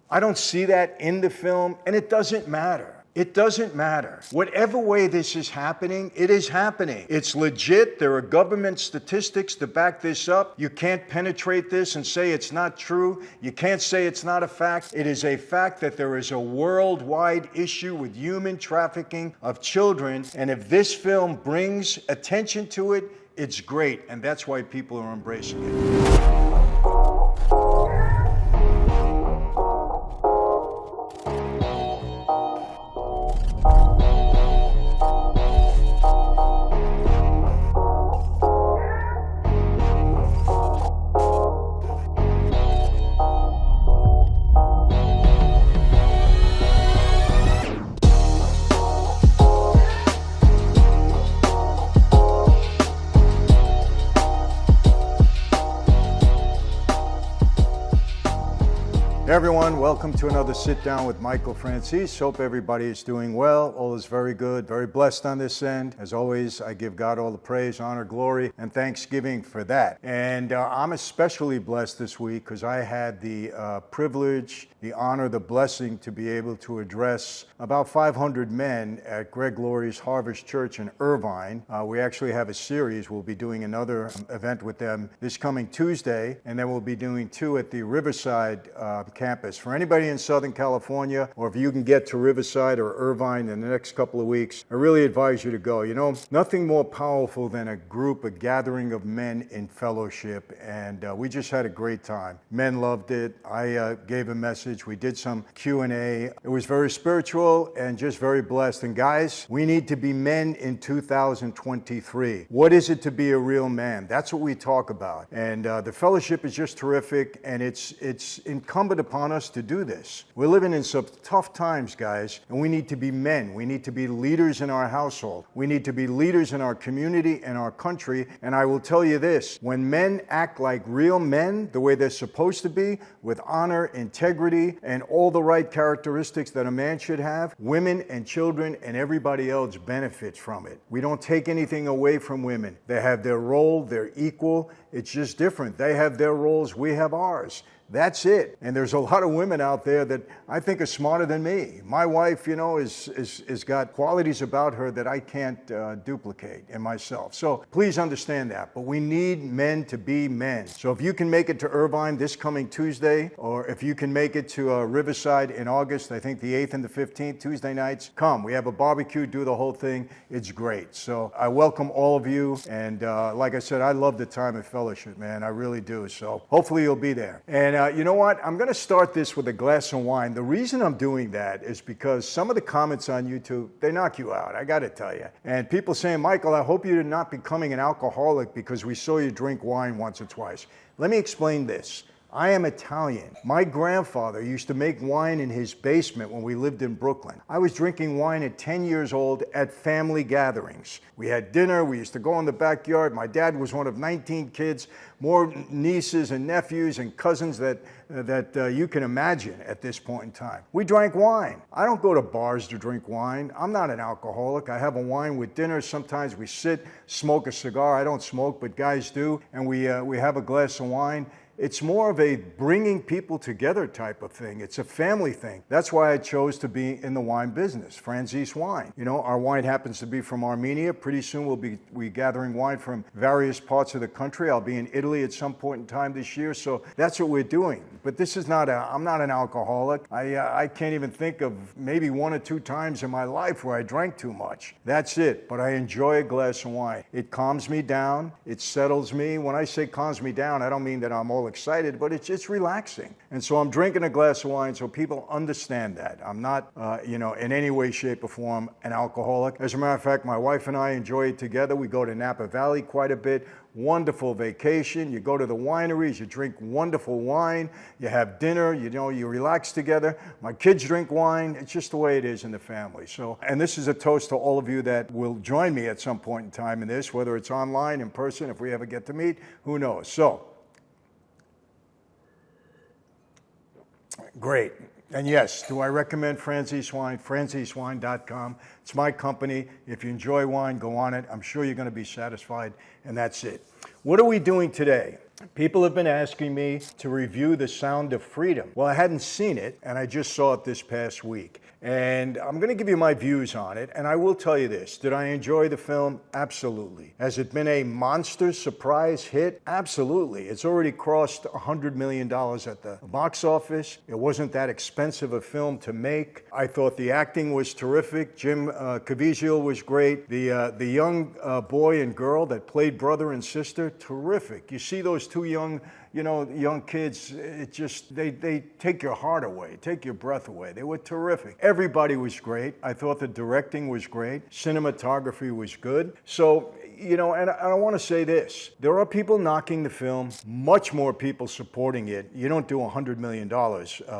I don't see that in the film, and it doesn't matter. It doesn't matter. Whatever way this is happening, it is happening. It's legit. There are government statistics to back this up. You can't penetrate this and say it's not true. You can't say it's not a fact. It is a fact that there is a worldwide issue with human trafficking of children. And if this film brings attention to it, it's great. And that's why people are embracing it. Hey everyone, welcome to another Sit Down with Michael Franzese. Hope everybody is doing well. All is very good, very blessed on this end. As always, I give God all the praise, honor, glory, and thanksgiving for that. And I'm especially blessed this week because I had the privilege, the honor, the blessing to be able to address about 500 men at Greg Laurie's Harvest Church in Irvine. We actually have a series. We'll be doing another event with them this coming Tuesday, and then we'll be doing two at the Riverside campus. For anybody in Southern California, or if you can get to Riverside or Irvine in the next couple of weeks, I really advise you to go. You know, nothing more powerful than a group, a gathering of men in fellowship, and we just had a great time. Men loved it. I gave a message. We did some Q&A. It was very spiritual and just very blessed. And guys, we need to be men in 2023. What is it to be a real man? That's what we talk about. And the fellowship is just terrific, and it's incumbent upon us to do this. We're living in some tough times, guys, and we need to be men. We need to be leaders in our household. We need to be leaders in our community and our country. And I will tell you this, when men act like real men, the way they're supposed to be, with honor, integrity, and all the right characteristics that a man should have, women and children and everybody else benefits from it. We don't take anything away from women. They have their role, they're equal. It's just different. They have their roles, we have ours. That's it. And there's a lot of women out there that I think are smarter than me. My wife, you know, is got qualities about her that I can't duplicate in myself. So please understand that. But we need men to be men. So if you can make it to Irvine this coming Tuesday, or if you can make it to Riverside in August, I think the 8th and the 15th, Tuesday nights, come. We have a barbecue, do the whole thing. It's great. So I welcome all of you. And like I said, I love the time of fellowship, man. I really do. So hopefully you'll be there. And you know what? I'm going to start this with a glass of wine. The reason I'm doing that is because some of the comments on YouTube, they knock you out. I got to tell you. And people saying, Michael, I hope you're not becoming an alcoholic because we saw you drink wine once or twice. Let me explain this. I am Italian. My grandfather used to make wine in his basement when we lived in Brooklyn. I was drinking wine at 10 years old at family gatherings. We had dinner. We used to go in the backyard. My dad was one of 19 kids, more nieces and nephews and cousins that you can imagine at this point in time. We drank wine. I don't go to bars to drink wine. I'm not an alcoholic. I have a wine with dinner. Sometimes we sit, smoke a cigar. I don't smoke, but guys do. And we have a glass of wine. It's more of a bringing people together type of thing. It's a family thing. That's why I chose to be in the wine business, Franzese wine. You know, our wine happens to be from Armenia. Pretty soon we'll be gathering wine from various parts of the country. I'll be in Italy at some point in time this year. So that's what we're doing. But this is I'm not an alcoholic. I can't even think of maybe one or two times in my life where I drank too much. That's it. But I enjoy a glass of wine. It calms me down. It settles me. When I say calms me down, I don't mean that I'm all excited, but it's relaxing. And so I'm drinking a glass of wine so people understand that. I'm not, in any way, shape, or form an alcoholic. As a matter of fact, my wife and I enjoy it together. We go to Napa Valley quite a bit. Wonderful vacation. You go to the wineries, you drink wonderful wine, you have dinner, you relax together. My kids drink wine. It's just the way it is in the family. So, and this is a toast to all of you that will join me at some point in time in this, whether it's online, in person, if we ever get to meet, who knows. So, great. And yes, do I recommend Franzese wine? FranzeseWine.com. It's my company. If you enjoy wine, go on it. I'm sure you're going to be satisfied, and that's it. What are we doing today? People have been asking me to review The Sound of Freedom. Well, I hadn't seen it, and I just saw it this past week. And I'm going to give you my views on it, and I will tell you this. Did I enjoy the film? Absolutely. Has it been a monster surprise hit? Absolutely. It's already crossed $100 million at the box office. It wasn't that expensive a film to make. I thought the acting was terrific. Jim Caviezel was great. The young boy and girl that played brother and sister, terrific. You see those two young kids, it just, they take your heart away, take your breath away. They were terrific. Everybody was great. I thought the directing was great. Cinematography was good. So, and I want to say this. There are people knocking the film, much more people supporting it. You don't do $100 million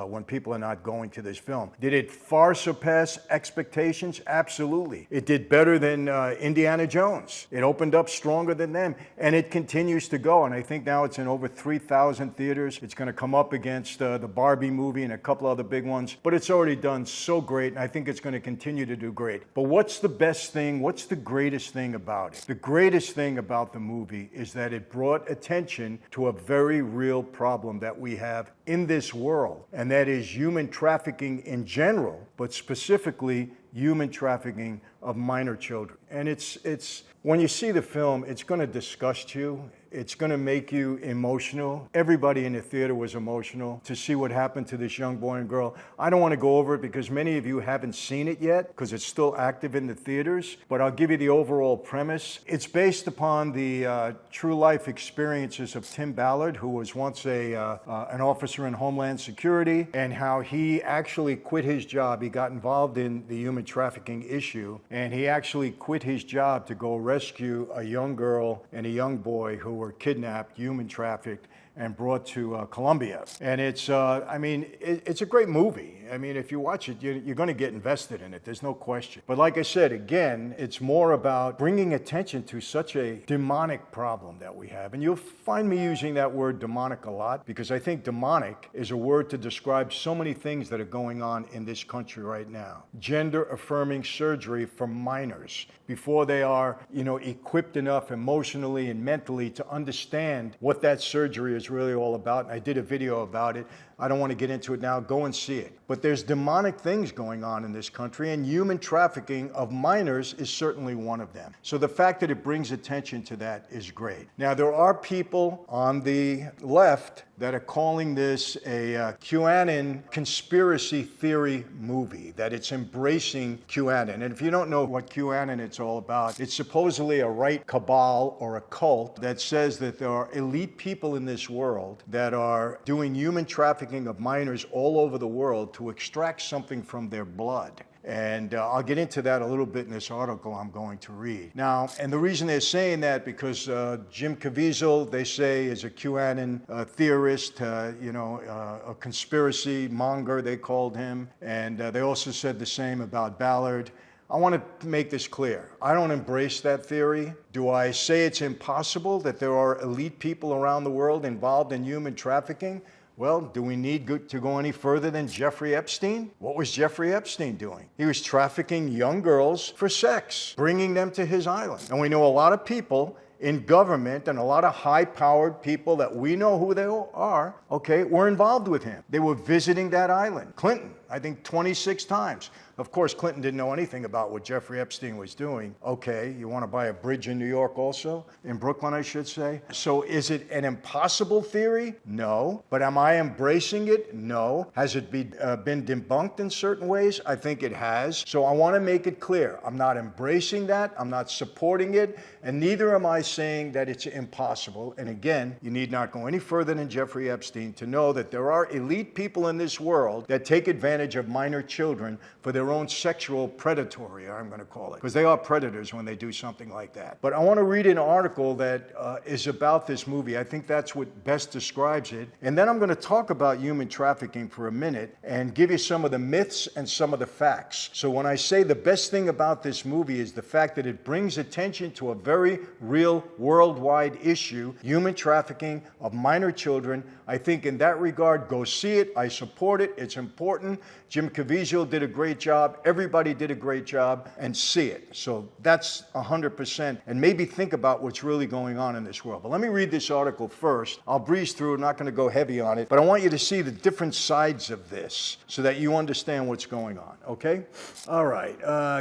when people are not going to this film. Did it far surpass expectations? Absolutely. It did better than Indiana Jones. It opened up stronger than them, and it continues to go. And I think now it's in over 3,000 theaters. It's going to come up against the Barbie movie and a couple other big ones, but it's already done so great, and I think it's going to continue to do great. But what's the best thing? What's the greatest thing about it? The greatest thing about the movie is that it brought attention to a very real problem that we have in this world, and that is human trafficking in general, but specifically human trafficking of minor children. And it's when you see the film, it's going to disgust you. It's going to make you emotional. Everybody in the theater was emotional to see what happened to this young boy and girl. I don't want to go over it because many of you haven't seen it yet because it's still active in the theaters, but I'll give you the overall premise. It's based upon the true life experiences of Tim Ballard, who was once an officer in Homeland Security, and how he actually quit his job. He got involved in the human trafficking issue, and he actually quit his job to go rescue a young girl and a young boy who were kidnapped, human trafficked, and brought to Colombia. And it's a great movie. I mean, if you watch it, you're going to get invested in it. There's no question. But like I said, again, it's more about bringing attention to such a demonic problem that we have. And you'll find me using that word demonic a lot because I think demonic is a word to describe so many things that are going on in this country right now. Gender-affirming surgery for minors before they are, equipped enough emotionally and mentally to understand what that surgery is really all about. And I did a video about it. I don't want to get into it now. Go and see it. But there's demonic things going on in this country, and human trafficking of minors is certainly one of them. So the fact that it brings attention to that is great. Now, there are people on the left that are calling this a QAnon conspiracy theory movie, that it's embracing QAnon. And if you don't know what QAnon it's all about, it's supposedly a right cabal or a cult that says that there are elite people in this world that are doing human trafficking of minors all over the world to extract something from their blood. And I'll get into that a little bit in this article I'm going to read. Now, and the reason they're saying that, because Jim Caviezel, they say, is a QAnon theorist, a conspiracy monger, they called him. And they also said the same about Ballard. I want to make this clear. I don't embrace that theory. Do I say it's impossible that there are elite people around the world involved in human trafficking? Well, do we need to go any further than Jeffrey Epstein? What was Jeffrey Epstein doing? He was trafficking young girls for sex, bringing them to his island. And we know a lot of people in government and a lot of high-powered people that we know who they are, were involved with him. They were visiting that island. Clinton, I think 26 times. Of course, Clinton didn't know anything about what Jeffrey Epstein was doing. Okay, you want to buy a bridge in New York also? In Brooklyn, I should say. So is it an impossible theory? No. But am I embracing it? No. Has it been debunked in certain ways? I think it has. So I want to make it clear. I'm not embracing that. I'm not supporting it. And neither am I saying that it's impossible. And again, you need not go any further than Jeffrey Epstein to know that there are elite people in this world that take advantage of minor children for their own sexual predatory, I'm going to call it, because they are predators when they do something like that. But I want to read an article that is about this movie. I think that's what best describes it. And then I'm going to talk about human trafficking for a minute and give you some of the myths and some of the facts. So when I say the best thing about this movie is the fact that it brings attention to a very real worldwide issue, human trafficking of minor children, I think in that regard, go see it. I support it. It's important. Jim Caviezel did a great job. Everybody did a great job, and see it. So that's 100%. And maybe think about what's really going on in this world. But let me read this article first. I'll breeze through. I'm not going to go heavy on it, but I want you to see the different sides of this so that you understand what's going on, okay? All right.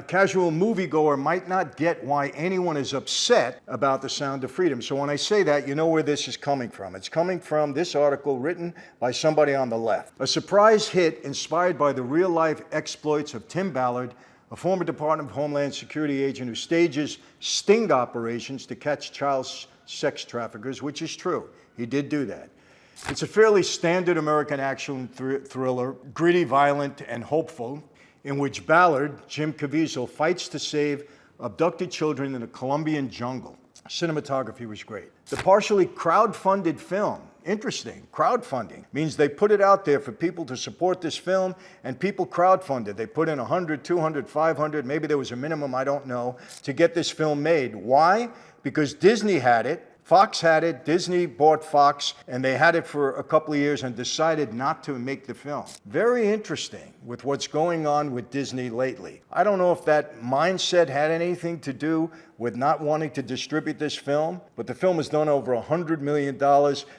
Casual moviegoer might not get why anyone is upset about The Sound of Freedom. So when I say that, you know where this is coming from. It's coming from this article written by somebody on the left. A surprise hit inspired by the real-life exploits of Tim Ballard, a former Department of Homeland Security agent who stages sting operations to catch child sex traffickers, which is true. He did do that. It's a fairly standard American action thriller, gritty, violent, and hopeful, in which Ballard, Jim Caviezel, fights to save abducted children in the Colombian jungle. Cinematography was great. The partially crowd-funded film, interesting, crowdfunding, means they put it out there for people to support this film, and people crowdfunded. They put in 100, 200, 500, maybe there was a minimum, I don't know, to get this film made. Why? Because Disney had it, Fox had it, Disney bought Fox, and they had it for a couple of years and decided not to make the film. Very interesting with what's going on with Disney lately. I don't know if that mindset had anything to do with not wanting to distribute this film, but the film has done over $100 million,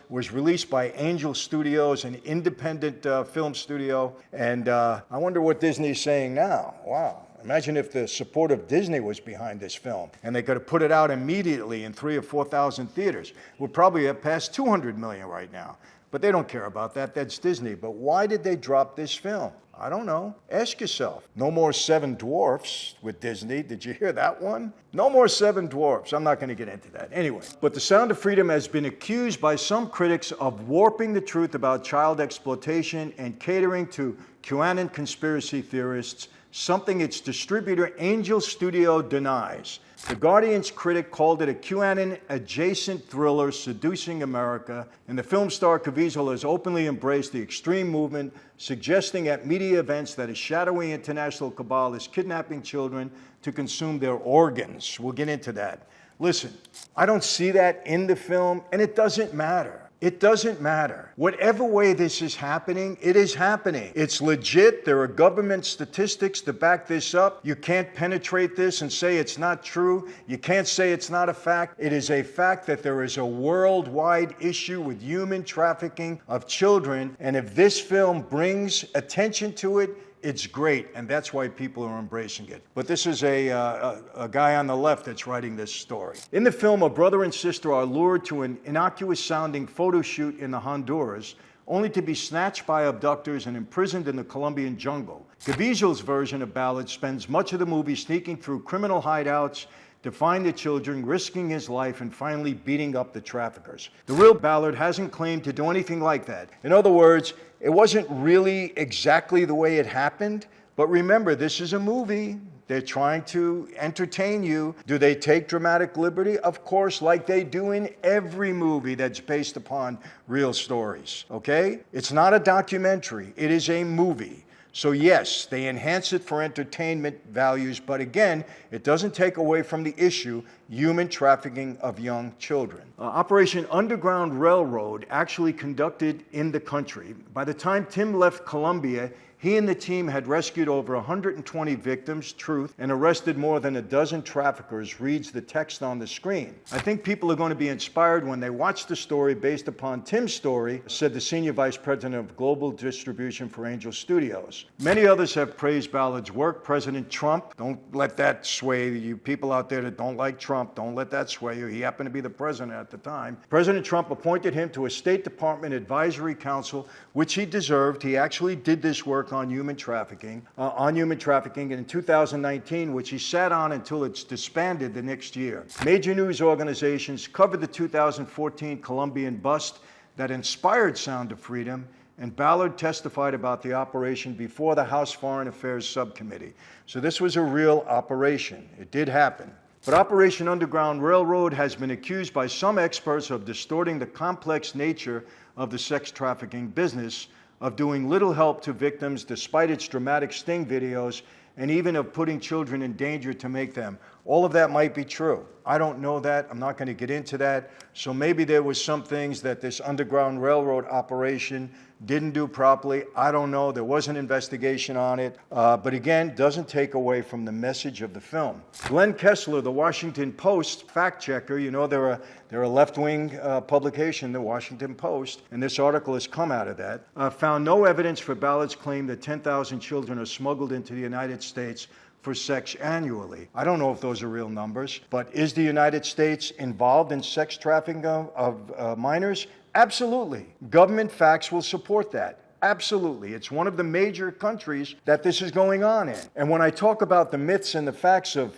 was released by Angel Studios, an independent film studio, and I wonder what Disney's saying now. Wow. Imagine if the support of Disney was behind this film and they could have put it out immediately in 3,000 or 4,000 theaters. We'd probably have passed 200 million right now. But they don't care about that. That's Disney. But why did they drop this film? I don't know. Ask yourself. No more Seven Dwarfs with Disney. Did you hear that one? No more Seven Dwarfs. I'm not going to get into that. Anyway, but The Sound of Freedom has been accused by some critics of warping the truth about child exploitation and catering to QAnon conspiracy theorists, something its distributor Angel Studio denies. The Guardian's critic called it a QAnon-adjacent thriller seducing America, and the film star Caviezel has openly embraced the extreme movement, suggesting at media events that a shadowy international cabal is kidnapping children to consume their organs. We'll get into that. Listen, I don't see that in the film, and it doesn't matter. It doesn't matter. Whatever way this is happening, it is happening. It's legit. There are government statistics to back this up. You can't penetrate this and say it's not true. You can't say it's not a fact. It is a fact that there is a worldwide issue with human trafficking of children. And if this film brings attention to it, it's great, and that's why people are embracing it. But this is a guy on the left that's writing this story. In the film, a brother and sister are lured to an innocuous-sounding photo shoot in the Honduras, only to be snatched by abductors and imprisoned in the Colombian jungle. Caviezel's version of Ballard spends much of the movie sneaking through criminal hideouts to find the children, risking his life, and finally beating up the traffickers. The real Ballard hasn't claimed to do anything like that. In other words, it wasn't really exactly the way it happened, but remember, this is a movie. They're trying to entertain you. Do they take dramatic liberty? Of course, like they do in every movie that's based upon real stories, okay? It's not a documentary. It is a movie. So yes, they enhance it for entertainment values, but again, it doesn't take away from the issue, human trafficking of young children. Operation Underground Railroad actually conducted in the country. By the time Tim left Colombia, he and the team had rescued over 120 victims, truth, and arrested more than a dozen traffickers, reads the text on the screen. I think people are going to be inspired when they watch the story based upon Tim's story, said the Senior Vice President of Global Distribution for Angel Studios. Many others have praised Ballard's work. President Trump, don't let that sway you people out there that don't like Trump, don't let that sway you. He happened to be the president at the time. President Trump appointed him to a State Department Advisory Council, which he deserved. He actually did this work on human trafficking, and in 2019, which he sat on until it's disbanded the next year. Major news organizations covered the 2014 Colombian bust that inspired Sound of Freedom, and Ballard testified about the operation before the House Foreign Affairs Subcommittee. So this was a real operation. It did happen. But Operation Underground Railroad has been accused by some experts of distorting the complex nature of the sex trafficking business, of doing little help to victims despite its dramatic sting videos, and even of putting children in danger to make them. All of that might be true. I don't know that. I'm not going to get into that. So maybe there was some things that this Underground Railroad operation didn't do properly. I don't know. There was an investigation on it. But again, doesn't take away from the message of the film. Glenn Kessler, the Washington Post fact checker, you know, they're a left-wing publication, the Washington Post, and this article has come out of that, found no evidence for Ballard's claim that 10,000 children are smuggled into the United States for sex annually. I don't know if those are real numbers, but is the United States involved in sex trafficking of minors? Absolutely. Government facts will support that. Absolutely. It's one of the major countries that this is going on in. And when I talk about the myths and the facts of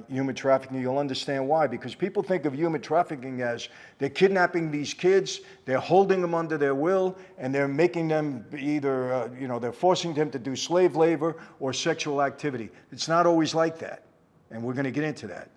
human trafficking, you'll understand why. Because people think of human trafficking as they're kidnapping these kids, they're holding them under their will, and they're making them either, they're forcing them to do slave labor or sexual activity. It's not always like that. And we're going to get into that.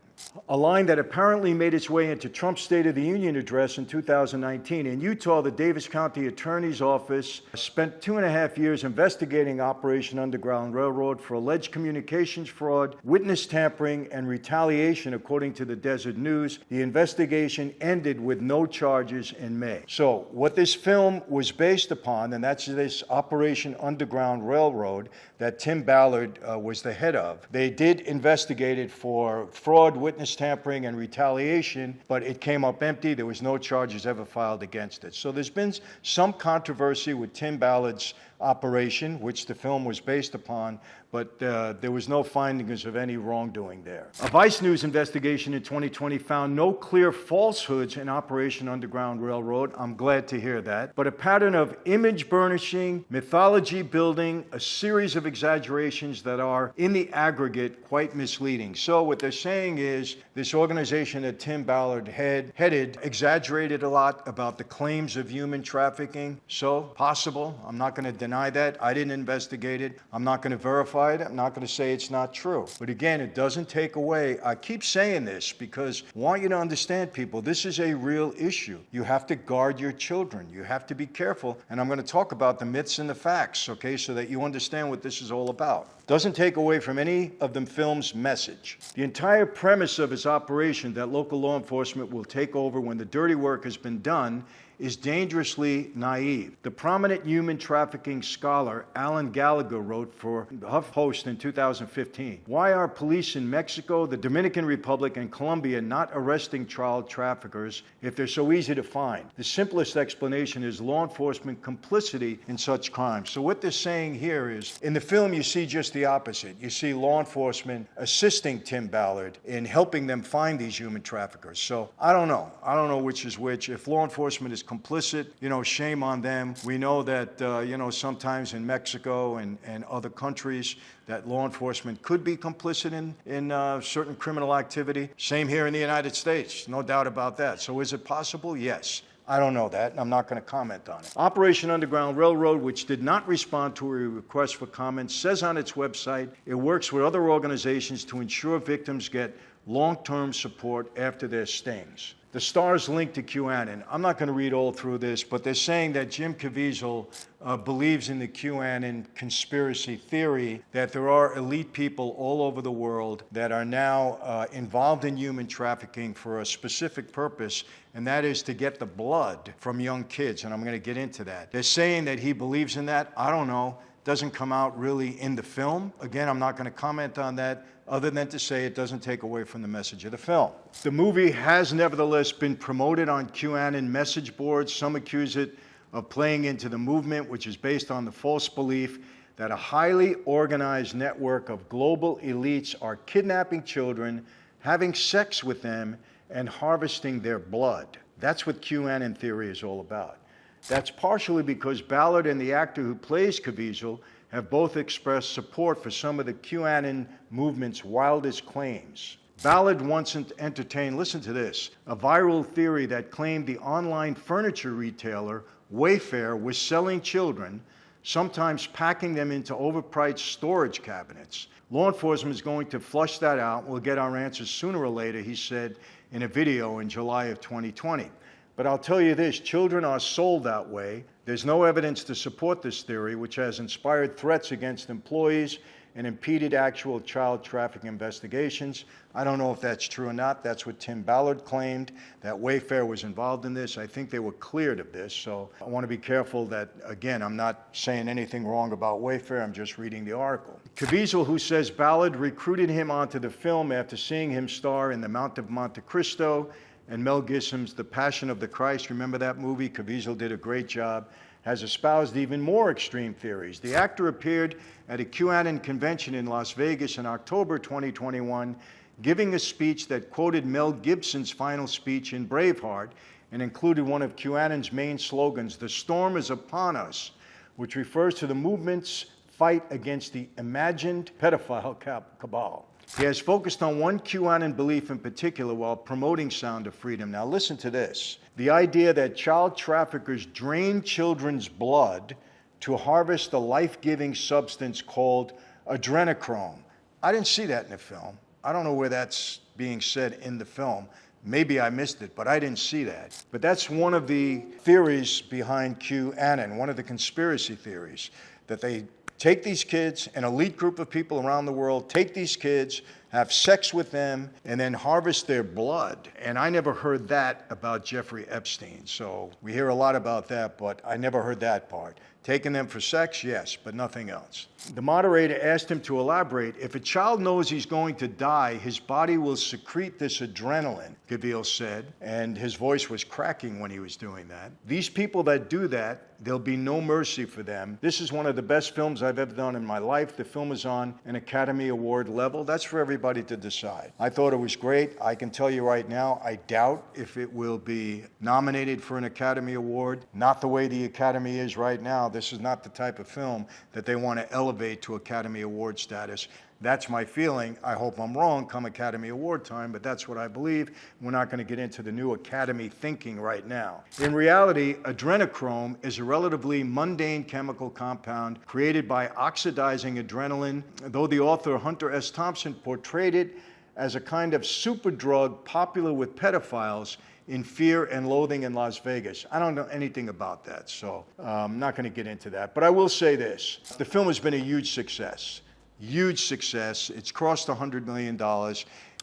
A line that apparently made its way into Trump's State of the Union address in 2019. In Utah, the Davis County Attorney's Office spent 2.5 years investigating Operation Underground Railroad for alleged communications fraud, witness tampering, and retaliation, according to the Desert News. The investigation ended with no charges in May. So, what this film was based upon, and that's this Operation Underground Railroad that Tim Ballard was the head of. They did investigate it for fraud, witness tampering, and retaliation, but it came up empty. There was no charges ever filed against it. So there's been some controversy with Tim Ballard's operation, which the film was based upon, but there was no findings of any wrongdoing there. A Vice News investigation in 2020 found no clear falsehoods in Operation Underground Railroad. I'm glad to hear that. But a pattern of image burnishing, mythology building, a series of exaggerations that are, in the aggregate, quite misleading. So what they're saying is this organization that Tim Ballard headed exaggerated a lot about the claims of human trafficking. So, possible. I'm not going to deny that. I didn't investigate it. I'm not going to verify it. I'm not going to say it's not true. But again, it doesn't take away. I keep saying this because I want you to understand, people, this is a real issue. You have to guard your children. You have to be careful. And I'm going to talk about the myths and the facts, okay, so that you understand what this is all about. Doesn't take away from any of the film's message. The entire premise of its operation, that local law enforcement will take over when the dirty work has been done, is dangerously naive. The prominent human trafficking scholar Alan Gallagher wrote for HuffPost in 2015, "Why are police in Mexico, the Dominican Republic, and Colombia not arresting child traffickers if they're so easy to find? The simplest explanation is law enforcement complicity in such crimes." So what they're saying here is, in the film you see just the opposite. You see law enforcement assisting Tim Ballard in helping them find these human traffickers. So I don't know. I don't know which is which. If law enforcement is complicit, shame on them. We know that, sometimes in Mexico and other countries that law enforcement could be complicit in certain criminal activity. Same here in the United States, no doubt about that. So is it possible? Yes. I don't know that, and I'm not going to comment on it. Operation Underground Railroad, which did not respond to a request for comments, says on its website it works with other organizations to ensure victims get long-term support after their stings. The stars linked to QAnon. I'm not going to read all through this, but they're saying that Jim Caviezel believes in the QAnon conspiracy theory, that there are elite people all over the world that are now involved in human trafficking for a specific purpose, and that is to get the blood from young kids, and I'm going to get into that. They're saying that he believes in that. I don't know. Doesn't come out really in the film. Again, I'm not going to comment on that, other than to say it doesn't take away from the message of the film. The movie has nevertheless been promoted on QAnon message boards. Some accuse it of playing into the movement, which is based on the false belief that a highly organized network of global elites are kidnapping children, having sex with them, and harvesting their blood. That's what QAnon theory is all about. That's partially because Ballard and the actor who plays Caviezel have both expressed support for some of the QAnon movement's wildest claims. Ballard once entertained, listen to this, a viral theory that claimed the online furniture retailer Wayfair was selling children, sometimes packing them into overpriced storage cabinets. Law enforcement is going to flush that out. We'll get our answers sooner or later, he said in a video in July of 2020. But I'll tell you this, children are sold that way. There's no evidence to support this theory, which has inspired threats against employees and impeded actual child trafficking investigations. I don't know if that's true or not. That's what Tim Ballard claimed, that Wayfair was involved in this. I think they were cleared of this, so I want to be careful that, again, I'm not saying anything wrong about Wayfair, I'm just reading the article. Caviezel, who says Ballard recruited him onto the film after seeing him star in The Mount of Monte Cristo and Mel Gibson's The Passion of the Christ. Remember that movie? Caviezel did a great job. Has espoused even more extreme theories. The actor appeared at a QAnon convention in Las Vegas in October 2021, giving a speech that quoted Mel Gibson's final speech in Braveheart and included one of QAnon's main slogans, "The storm is upon us," which refers to the movement's fight against the imagined pedophile cabal. He has focused on one QAnon belief in particular while promoting Sound of Freedom. Now listen to this. The idea that child traffickers drain children's blood to harvest the life-giving substance called adrenochrome. I didn't see that in the film. I don't know where that's being said in the film. Maybe I missed it, but I didn't see that. But that's one of the theories behind QAnon, one of the conspiracy theories, that they take these kids, an elite group of people around the world, take these kids, have sex with them, and then harvest their blood. And I never heard that about Jeffrey Epstein. So we hear a lot about that, but I never heard that part. Taking them for sex, yes, but nothing else. The moderator asked him to elaborate. If a child knows he's going to die, his body will secrete this adrenaline, Caviezel said, and his voice was cracking when he was doing that. These people that do that, there'll be no mercy for them. This is one of the best films I've ever done in my life. The film is on an Academy Award level. That's for everybody to decide. I thought it was great. I can tell you right now, I doubt if it will be nominated for an Academy Award. Not the way the Academy is right now. This is not the type of film that they want to elevate to Academy Award status. That's my feeling. I hope I'm wrong come Academy Award time, but that's what I believe. We're not going to get into the new Academy thinking right now. In reality, adrenochrome is a relatively mundane chemical compound created by oxidizing adrenaline, though the author Hunter S. Thompson portrayed it as a kind of super drug popular with pedophiles in Fear and Loathing in Las Vegas. I don't know anything about that, so I'm not going to get into that. But I will say this. The film has been a huge success. Huge success. It's crossed $100 million,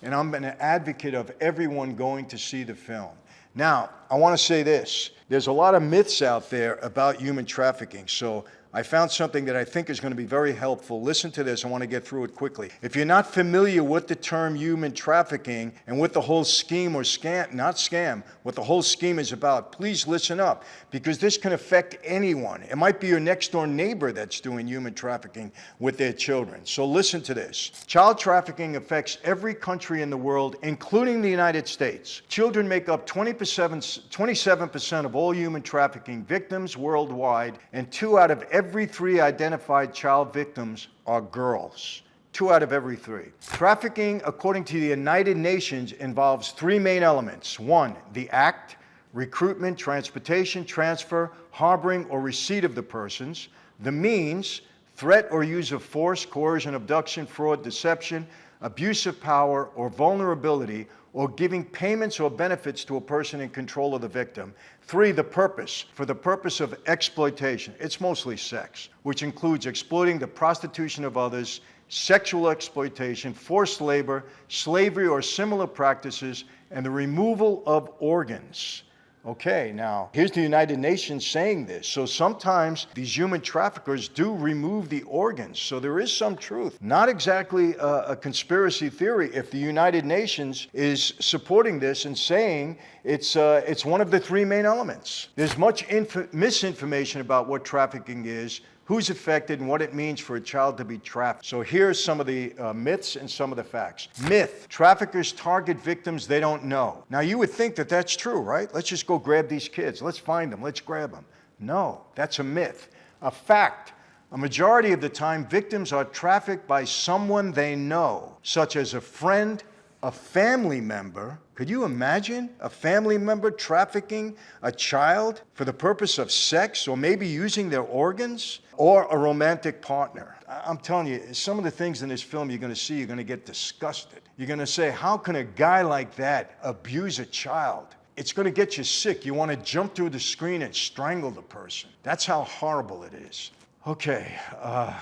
and I'm an advocate of everyone going to see the film. Now, I want to say this. There's a lot of myths out there about human trafficking, so I found something that I think is going to be very helpful. Listen to this. I want to get through it quickly. If you're not familiar with the term human trafficking and what the whole scheme or scam, not scam, what the whole scheme is about, please listen up, because this can affect anyone. It might be your next door neighbor that's doing human trafficking with their children. So listen to this. Child trafficking affects every country in the world, including the United States. Children make up 27% of all human trafficking victims worldwide, and 2 out of every 3 identified child victims are girls. 2 out of every 3. Trafficking, according to the United Nations, involves 3 main elements. 1, the act, recruitment, transportation, transfer, harboring, or receipt of the persons. The means, threat or use of force, coercion, abduction, fraud, deception, abuse of power, or vulnerability, or giving payments or benefits to a person in control of the victim. 3, the purpose, for the purpose of exploitation. It's mostly sex, which includes exploiting the prostitution of others, sexual exploitation, forced labor, slavery or similar practices, and the removal of organs. Okay, now, here's the United Nations saying this. So sometimes these human traffickers do remove the organs. So there is some truth. Not exactly a conspiracy theory if the United Nations is supporting this and saying it's one of the 3 main elements. There's much misinformation about what trafficking is, who's affected, and what it means for a child to be trafficked. So here's some of the myths and some of the facts. Myth: traffickers target victims they don't know. Now you would think that that's true, right? Let's just go grab these kids. Let's find them. Let's grab them. No, that's a myth. A fact: a majority of the time, victims are trafficked by someone they know, such as a friend, a family member. Could you imagine a family member trafficking a child for the purpose of sex or maybe using their organs? Or a romantic partner. I'm telling you, some of the things in this film you're going to see, you're going to get disgusted. You're going to say, how can a guy like that abuse a child? It's going to get you sick. You want to jump through the screen and strangle the person. That's how horrible it is. Okay,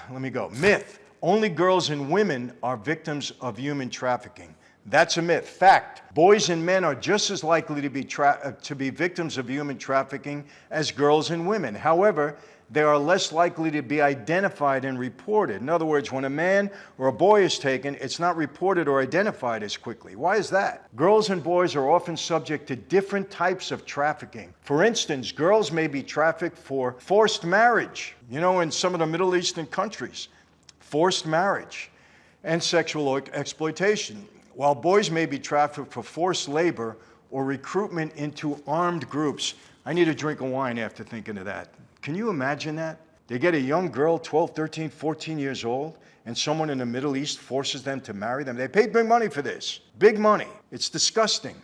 let me go. Myth: only girls and women are victims of human trafficking. That's a myth. Fact, boys and men are just as likely to be victims of human trafficking as girls and women. However, they are less likely to be identified and reported. In other words, when a man or a boy is taken, it's not reported or identified as quickly. Why is that? Girls and boys are often subject to different types of trafficking. For instance, girls may be trafficked for forced marriage, in some of the Middle Eastern countries, forced marriage and sexual exploitation, while boys may be trafficked for forced labor or recruitment into armed groups. I need a drink of wine after thinking of that. Can you imagine that? They get a young girl, 12, 13, 14 years old, and someone in the Middle East forces them to marry them. They paid big money for this. Big money. It's disgusting.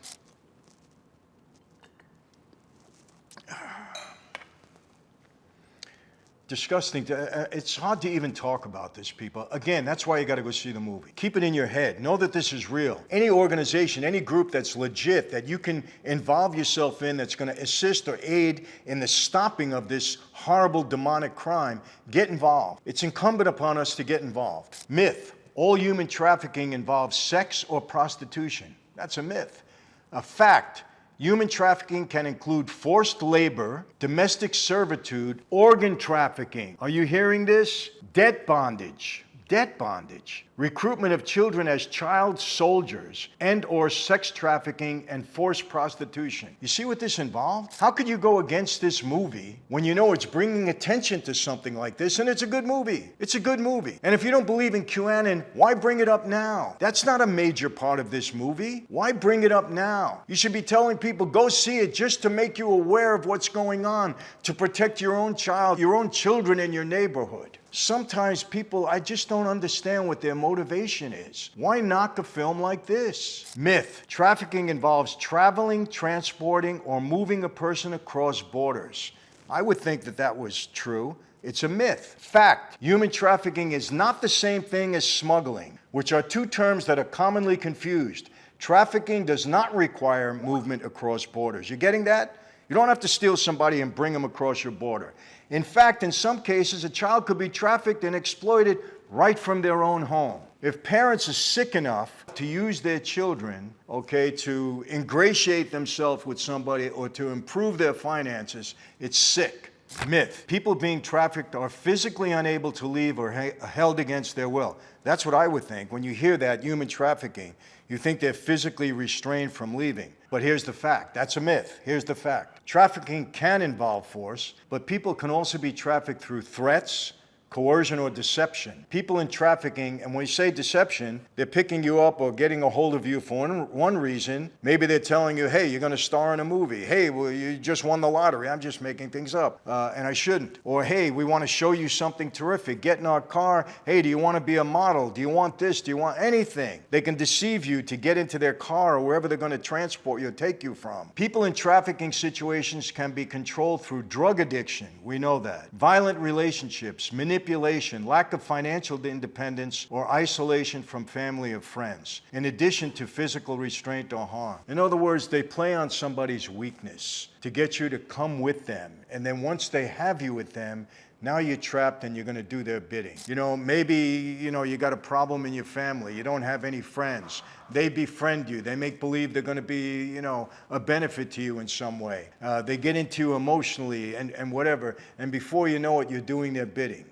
Disgusting. It's hard to even talk about this, people. Again, that's why you got to go see the movie. Keep it in your head. Know that this is real. Any organization, any group that's legit, that you can involve yourself in, that's going to assist or aid in the stopping of this horrible demonic crime, get involved. It's incumbent upon us to get involved. Myth. All human trafficking involves sex or prostitution. That's a myth. A fact. Human trafficking can include forced labor, domestic servitude, organ trafficking. Are you hearing this? Debt bondage, recruitment of children as child soldiers, and or sex trafficking and forced prostitution. You see what this involved? How could you go against this movie when you know it's bringing attention to something like this? And it's a good movie. It's a good movie. And if you don't believe in QAnon, why bring it up now? That's not a major part of this movie. Why bring it up now? You should be telling people, go see it just to make you aware of what's going on, to protect your own child, your own children in your neighborhood. Sometimes people, I just don't understand what their motivation is. Why knock a film like this? Myth. Trafficking involves traveling, transporting, or moving a person across borders. I would think that was true. It's a myth. Fact. Human trafficking is not the same thing as smuggling, which are two terms that are commonly confused. Trafficking does not require movement across borders. You getting that? You don't have to steal somebody and bring them across your border. In fact, in some cases, a child could be trafficked and exploited right from their own home. If parents are sick enough to use their children, to ingratiate themselves with somebody or to improve their finances, it's sick. Myth. People being trafficked are physically unable to leave or held against their will. That's what I would think. When you hear that, human trafficking, you think they're physically restrained from leaving. But here's the fact. That's a myth. Here's the fact. Trafficking can involve force, but people can also be trafficked through threats, coercion, or deception. People in trafficking, and when we say deception, they're picking you up or getting a hold of you for one reason. Maybe they're telling you, hey, you're going to star in a movie. Hey, well, you just won the lottery. I'm just making things up, and I shouldn't. Or, hey, we want to show you something terrific. Get in our car. Hey, do you want to be a model? Do you want this? Do you want anything? They can deceive you to get into their car or wherever they're going to transport you or take you from. People in trafficking situations can be controlled through drug addiction. We know that. Violent relationships, manipulation, lack of financial independence, or isolation from family or friends, in addition to physical restraint or harm. In other words, they play on somebody's weakness to get you to come with them. And then once they have you with them, now you're trapped and you're going to do their bidding. Maybe, you got a problem in your family. You don't have any friends. They befriend you. They make believe they're going to be, a benefit to you in some way. They get into you emotionally and whatever. And before you know it, you're doing their bidding.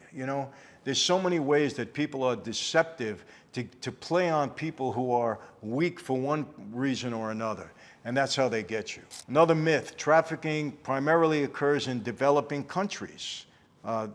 There's so many ways that people are deceptive to play on people who are weak for one reason or another. And that's how they get you. Another myth. Trafficking primarily occurs in developing countries.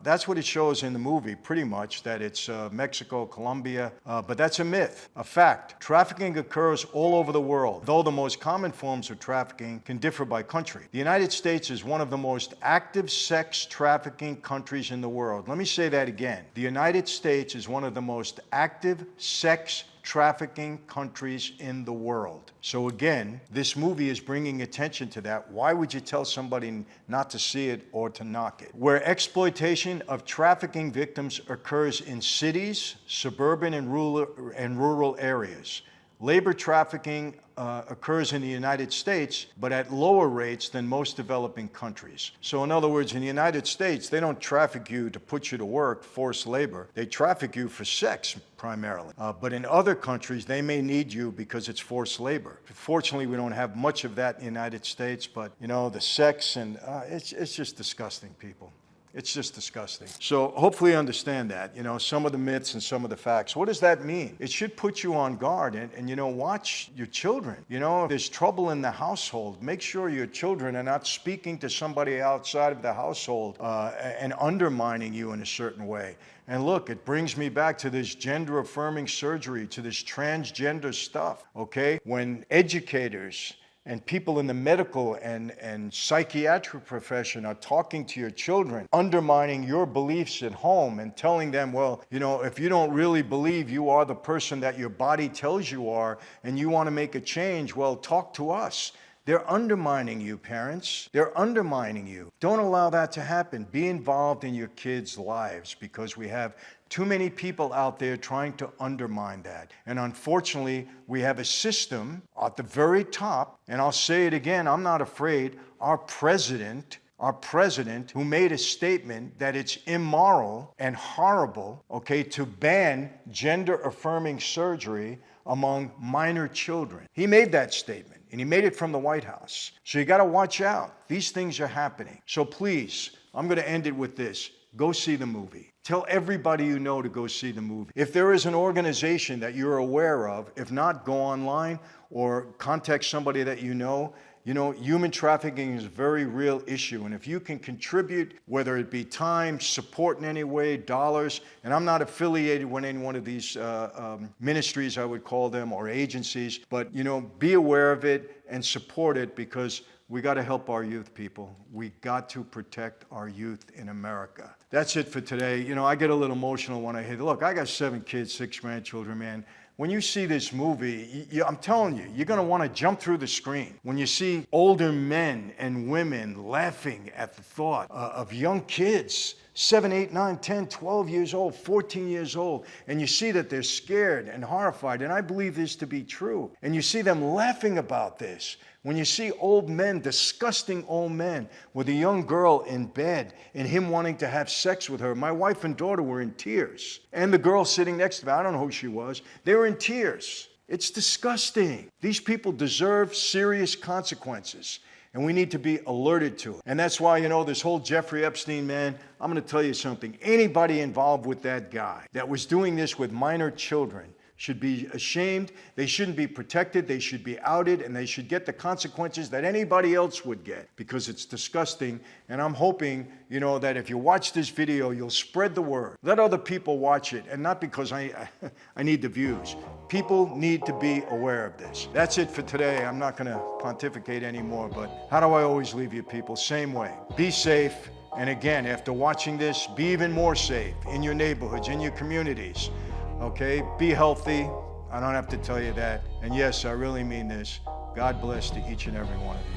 That's what it shows in the movie, pretty much, that it's Mexico, Colombia, but that's a myth. A fact. Trafficking occurs all over the world, though the most common forms of trafficking can differ by country. The United States is one of the most active sex trafficking countries in the world. Let me say that again. The United States is one of the most active sex trafficking countries in the world. So again, this movie is bringing attention to that. Why would you tell somebody not to see it or to knock it? Where exploitation of trafficking victims occurs in cities, suburban and rural areas, Labor trafficking occurs in the United States, but at lower rates than most developing countries. So in other words, in the United States, they don't traffic you to put you to work, forced labor. They traffic you for sex primarily. But in other countries, they may need you because it's forced labor. Fortunately, we don't have much of that in the United States, but the sex and it's just disgusting, people. It's just disgusting. So hopefully you understand that, some of the myths and some of the facts. What does that mean? It should put you on guard and watch your children. If there's trouble in the household, make sure your children are not speaking to somebody outside of the household and undermining you in a certain way. And look, it brings me back to this gender-affirming surgery, to this transgender stuff, okay? When educators and people in the medical and psychiatric profession are talking to your children, undermining your beliefs at home and telling them, well, if you don't really believe you are the person that your body tells you are and you want to make a change, well, talk to us. They're undermining you, parents. They're undermining you. Don't allow that to happen. Be involved in your kids' lives, because we have too many people out there trying to undermine that. And unfortunately, we have a system at the very top, and I'll say it again, I'm not afraid. Our president, who made a statement that it's immoral and horrible, to ban gender-affirming surgery among minor children. He made that statement, and he made it from the White House. So you got to watch out. These things are happening. So please, I'm going to end it with this. Go see the movie. Tell everybody you know to go see the movie. If there is an organization that you're aware of, if not, go online or contact somebody that you know. Human trafficking is a very real issue. And if you can contribute, whether it be time, support in any way, dollars, and I'm not affiliated with any one of these ministries, I would call them, or agencies, but, be aware of it and support it, because we got to help our youth, people. We got to protect our youth in America. That's it for today. I get a little emotional when I hear, look, I got 7 kids, 6 grandchildren, man. When you see this movie, I'm telling you, you're going to want to jump through the screen. When you see older men and women laughing at the thought of young kids, 7, 8, 9, 10, 12 years old, 14 years old, and you see that they're scared and horrified, and I believe this to be true, and you see them laughing about this. When you see old men, disgusting old men, with a young girl in bed and him wanting to have sex with her. My wife and daughter were in tears. And the girl sitting next to me, I don't know who she was, they were in tears. It's disgusting. These people deserve serious consequences, and we need to be alerted to it. And that's why, this whole Jeffrey Epstein, man, I'm going to tell you something. Anybody involved with that guy that was doing this with minor children should be ashamed. They shouldn't be protected. They should be outed, and they should get the consequences that anybody else would get, because it's disgusting. And I'm hoping, that if you watch this video, you'll spread the word. Let other people watch it, and not because I need the views. People need to be aware of this. That's it for today. I'm not going to pontificate anymore, but how do I always leave you, people? Same way. Be safe. And again, after watching this, be even more safe in your neighborhoods, in your communities. Okay, be healthy. I don't have to tell you that. And yes, I really mean this. God bless to each and every one of you.